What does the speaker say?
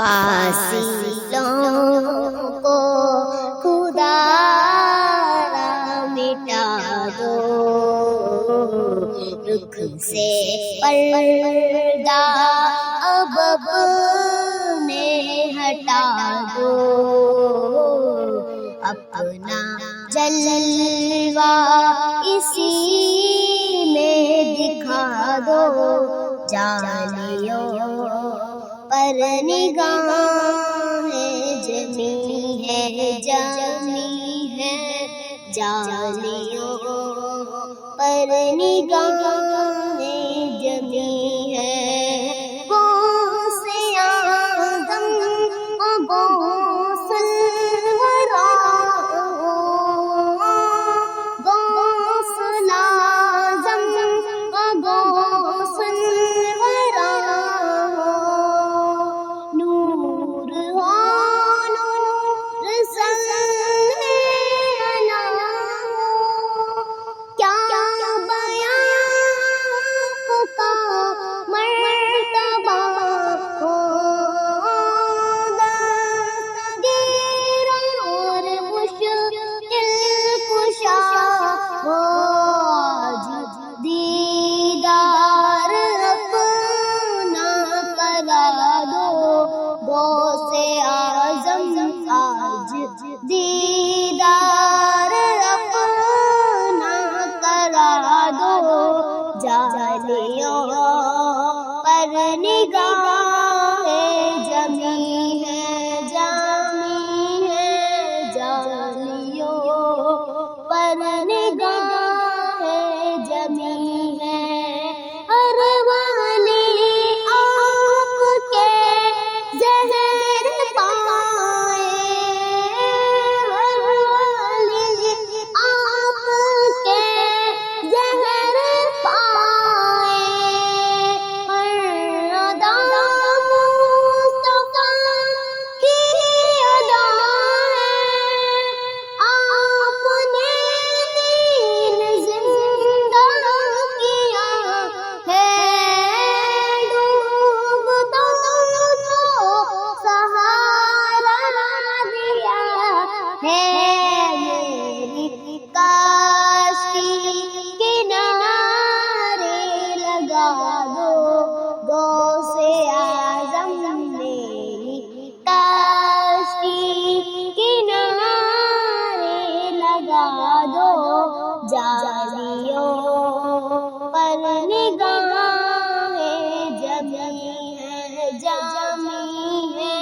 فاصلوں کو خدا را مٹا دو، رخ سے پردہ اب اپنے ہٹا دو، اپنا جلوہ اسی میں دکھا دو، جالیوں پر نگاہیں جمی ہے، جمی ہے، جالیوں پر نگاہیں جمی ہے، غوث اعظم غوث الورا، غوث اعظم غوث الورا، نور صلی علی، کیا بیان کا مرتبہ ہو، دستگیر اور مشکل کشا ہو، آج دیدار اپنا کرا دو، غوث اعظم آج دیدار اپنا کرا دو، جالیوں پر نگاہیں جمی ہے، جمی ہے، جالیوں پر نگاہیں جمی ہے، ہر والی آپ کے زہر پائے، ہر والی آپ کے زہر پائے، ہر ادا مصطفیٰ کی ادا ہے، آپ نے دین زندہ کیا ہے، ڈوبتا کو سہارا دیا ہے، میری کاشتی کنارے لگا دو، غوث اعظم میری کاشتی کنارے لگا دو، جالیوں پر نگاہیں جمی ہے، جمی ہے،